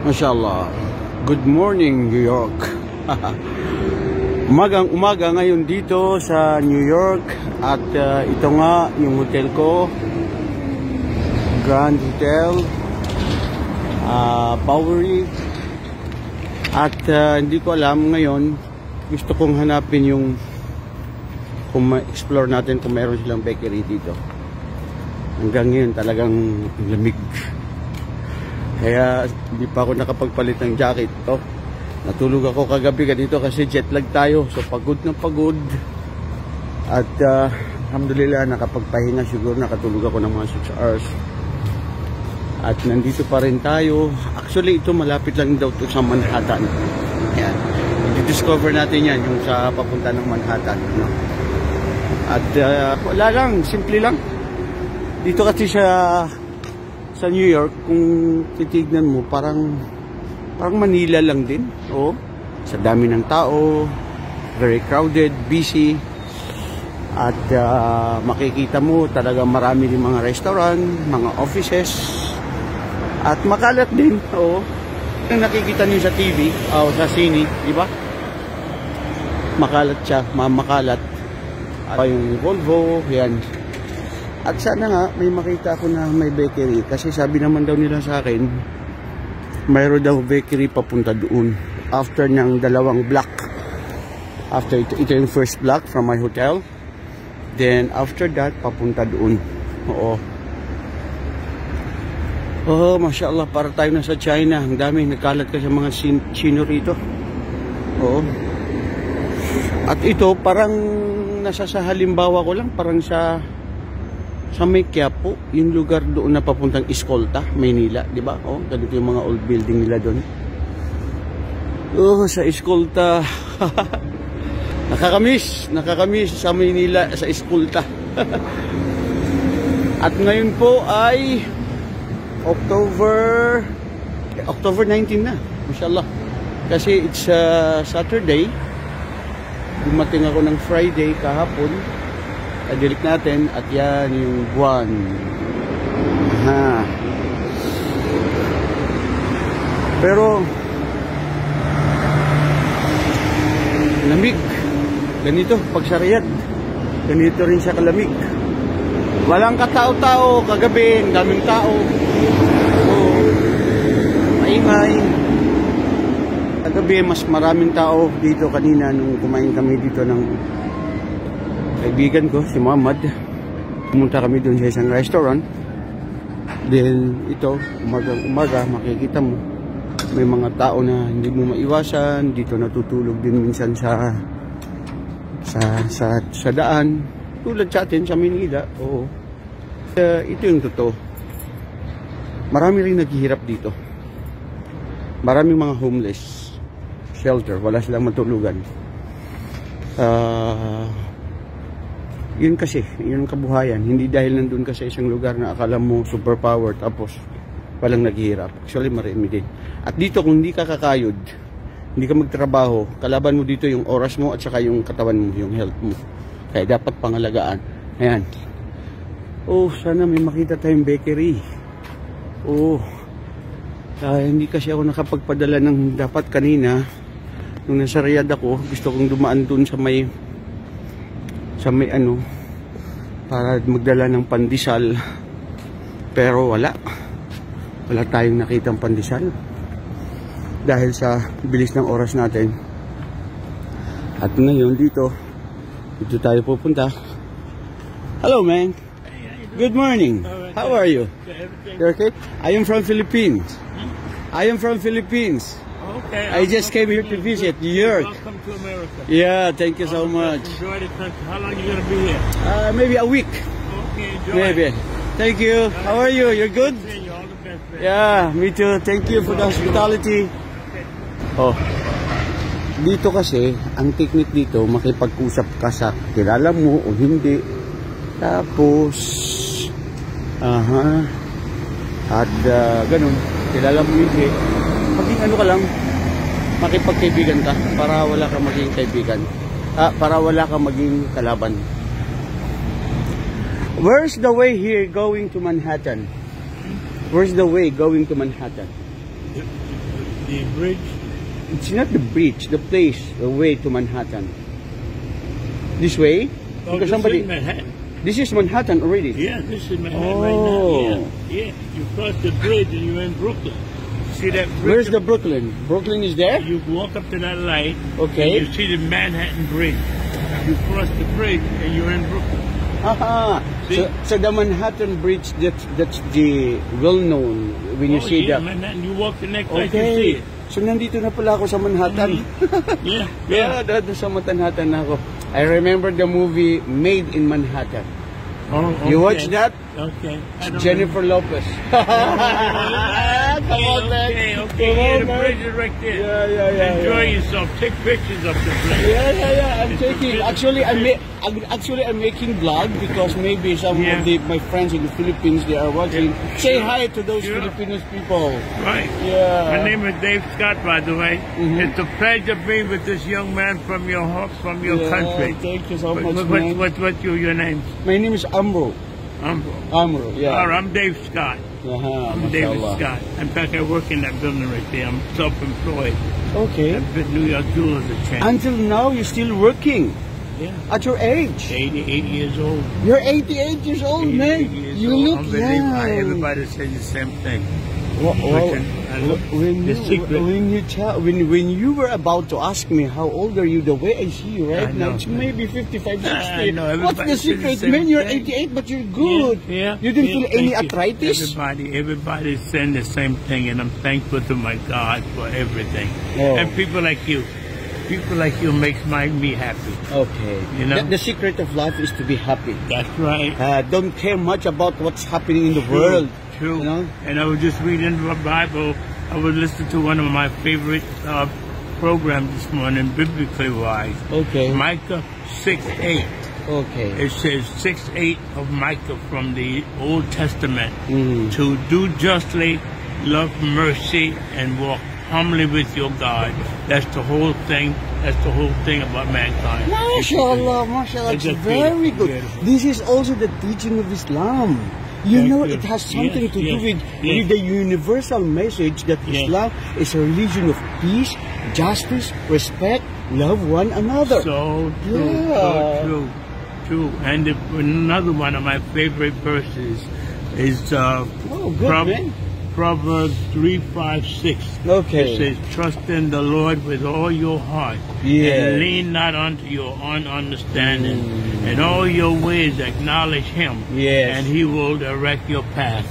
Mashallah. Good morning, New York. Umagang umaga ngayon dito sa New York. At ito nga yung hotel ko, Grand Hotel Bowery. At hindi ko alam ngayon, gusto kong hanapin yung kung ma-explore natin kung meron silang bakery dito. Hanggang ngayon talagang lamig, kaya hindi pa ako nakapagpalit ng jacket. Natulog ako kagabi ganito kasi jet lag tayo, so pagod na pagod. At alhamdulillah nakapagpahinga, siguro nakatulog ako ng mga 6 hours. At nandito pa rin tayo. Actually ito malapit lang daw to sa Manhattan. Ayan, i-discover natin yan, yung sa papunta ng Manhattan, no? At wala lang, simple lang dito kasi sa New York. Kung titignan mo, parang Manila lang din. Sa dami ng tao, very crowded, busy. At makikita mo talaga marami din mga restaurant, mga offices. At makalat din. Yung nakikita niyo sa TV o sa sine, di ba? Makalat siya, makalat. Yung Volvo, yan. At sana nga may makita ako na may bakery, kasi sabi naman daw nila sa akin mayroon daw bakery papunta doon after ng dalawang block. After ito yung first block from my hotel, then after that papunta doon. Mashallah, para tayo na sa China. Ang dami, nagkalat kasi mga Chino rito. At ito parang nasa sa halimbawa ko lang, parang sa may Quiapo, yung lugar doon na papuntang Escolta, Maynila, di ba? Ganito yung mga old building nila doon. Sa Escolta. nakakamiss sa Maynila, sa Escolta. At ngayon po ay October 19 na, mashallah. Kasi it's Saturday. Dumating ako ng Friday kahapon. Adilik natin, at yan yung buwan. Pero lamig. Ganito pag sa Riyadh, ganito rin siya kalamig. Walang katao-tao. Kagabi, daming tao. Maingay. Kagabi, mas maraming tao dito kanina nung kumain kami dito ng kaibigan ko, si Muhammad. Pumunta kami doon sa isang restaurant. Then ito, umaga makikita mo may mga tao na hindi mo maiwasan dito, natutulog din minsan sa daan, tulad sa atin sa Manila. Ito yung totoo. Marami rin naghihirap dito. Maraming mga homeless shelter, wala silang matulugan. Yun kasi, yun ang kabuhayan. Hindi dahil nandun ka sa isang lugar na akala mo superpower tapos walang naghihirap. Actually, marami din. At dito, kung hindi ka kakayod, hindi ka magtrabaho, kalaban mo dito yung oras mo at saka yung katawan mo, yung health mo. Kaya dapat pangalagaan. Ayan. Sana may makita tayong bakery. Hindi kasi ako nakapagpadala ng dapat kanina. Nung nasa Riyadh ako, gusto kong dumaan dun sa may para magdala ng pandesal, pero wala tayong nakitang pandesal dahil sa bilis ng oras natin. At ngayon dito tayo pupunta. Hello man, good morning, how are you? You're okay? I am from Philippines. Okay, I just came here to visit New York. Welcome to America. Yeah, thank you so much. Enjoy the country. How long are you going to be here? Maybe a week. Okay, enjoy. Maybe. Thank you. How are you? You're good? Seeing you. All the best, man. Yeah, me too. Thank you for the hospitality. Dito kasi, ang technique dito, makipag-usap ka sa kilala mo o hindi. Tapos, at ganun, kilala mo hindi. Maging ano ka lang, makipagkaibigan ka para wala ka maging kaibigan. Para wala ka maging kalaban. Where's the way here going to Manhattan? Where's the way going to Manhattan? The bridge. It's not the bridge, the place, the way to Manhattan. This way? Oh, Because this is Manhattan. this is Manhattan already. Yeah, this is Manhattan right now. Oh. Yeah. You cross the bridge and you're in Brooklyn. See that bridge? Where's the Brooklyn? Brooklyn is there? You walk up to that light. Okay. And you see the Manhattan Bridge. You cross the bridge and you're in Brooklyn. Aha. See? So the Manhattan Bridge, that's the well-known when you see that. Manhattan. You walk the next light, you see Okay. it. So nandito na pala ako sa Manhattan. Yeah. Yeah, doon sa Manhattan na ako. I remember the movie Made in Manhattan. Oh, okay. You watch that? Okay. Jennifer Lopez. Come on, man. Okay. Come Yeah, on, the man. bridge is right there. Yeah. Enjoy yourself. Take pictures of the bridge. Yeah. I'm taking. Actually, I'm making vlog because maybe some Yeah. of my friends in the Philippines they are watching. Yeah. Say Sure. hi to those Sure. Filipino people. Right. Yeah. My name is Dave Scott, by the way. Mhm. It's a pleasure being with this young man from your country. Thank you so What- much, what- man. What's your name? My name is Amro. Amro. Yeah. All right, I'm Dave Scott. I'm David mashallah. Scott. In fact, I work in that building right there. I'm self-employed. Okay. I've been New York Jewelers Exchange. Until now, you're still working Yeah. at your age. 88 years old. You're 88 years old, 88 man. years You old. look Unbelievable. young. Everybody says the same thing. Well, I look the secret. when you were about to ask me how old are you, the way I see you right I now, know. it's maybe 55, 60. I know, What's everybody the says the secret, same man? You're thing. 88, but you're good. Yeah. You didn't feel any thank you. arthritis? Everybody's saying the same thing, and I'm thankful to my God for everything. Oh. And people like you makes me happy. Okay. You know? The secret of life is to be happy. That's right. Don't care much about what's happening in the world. True. You know? And I was just reading the Bible. I was listening to one of my favorite programs this morning, biblically wise. Okay. Micah 6:8. Okay. It says 6:8 of Micah from the Old Testament. Mhm. To do justly, love mercy, and walk humbly with your God. That's the whole thing. That's the whole thing about mankind. MashaAllah, MashaAllah, It's it's just very beautiful, good. beautiful. This is also the teaching of Islam. You Thank know, you. it has something Yes, to do yes, with yes. the universal message that Yes. Islam is a religion of peace, justice, respect, love one another. So true, Yeah. so true. And another one of my favorite verses is good, man. Proverbs 3:5-6. Okay. It says, "Trust in the Lord with all your heart, Yeah. and lean not unto your own understanding. In all your ways acknowledge Him, Yes. and He will direct your path."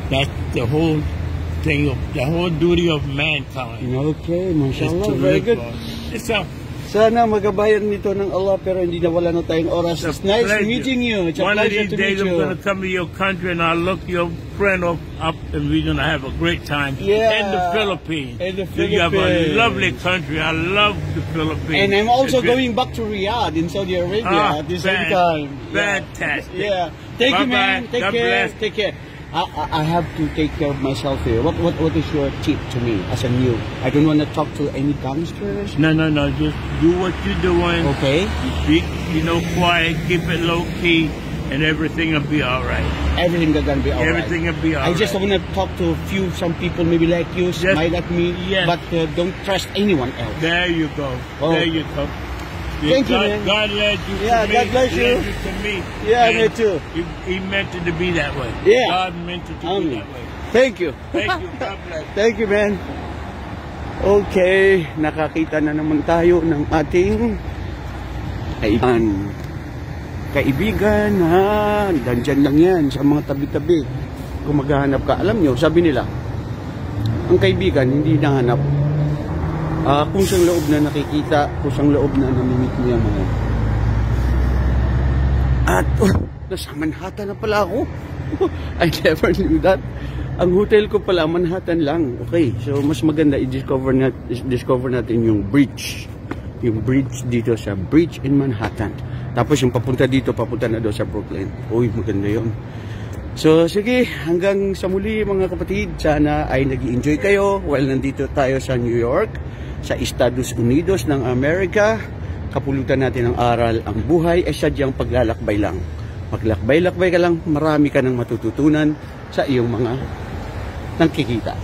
That's the whole thing, the whole duty of mankind. Okay, Is MashaAllah, to very live good. on. It's a Sana magabayan nito ng Allah pero hindi nawala na tayong oras. It's nice pleasure. meeting you. It's a One of pleasure these to days meet I'm you. going to come to your country and I'll look your friend up and we're going to have a great time Yeah. in the Philippines. In the You have a Philippines. lovely country. I love the Philippines. And I'm also It's good. going back to Riyadh in Saudi Arabia at the same time. Fantastic. Yeah. Thank you, man. Bye-bye. Take God care. bless. Take care. I have to take care of myself here. What is your tip to me as a new? I don't want to talk to any gangsters. No. Just do what you're doing. Okay. Be, quiet. Keep it low key, and everything will be all right. Everything gonna be alright. Everything will be all I right. just want to talk to some people maybe like you, smile at me, yes. but don't trust anyone else. There you go. Oh. There you go. Thank you, God, man. God led you to Yeah, me. God bless you. Led you to me. Yeah, And me too. He meant it to be that way. Yeah. God meant it to be Amen. that way. Thank you. Thank you. God bless. Thank you, man. Okay, nakakita na naman tayo ng ating kaibigan ha. Dandyan lang yan sa mga tabi-tabi. Kung maghahanap ka, alam nyo, sabi nila, ang kaibigan hindi nahanap. Kung siyang loob na nakikita, kung siyang loob na namimit niya mga. At nasa Manhattan na pala ako. I never knew that. Ang hotel ko pala, Manhattan lang. Okay, so mas maganda i-discover natin yung bridge. Yung bridge dito sa bridge in Manhattan. Tapos yung papunta dito, papunta na doon sa Brooklyn. Uy, maganda yun. So, sige, hanggang sa muli mga kapatid. Sana ay nag-i-enjoy kayo while nandito tayo sa New York, sa Estados Unidos ng Amerika. Kapulutan natin ng aral. Ang buhay ay sadyang paglalakbay lang. Maglakbay-lakbay ka lang, marami ka nang matututunan sa iyong mga nakikita.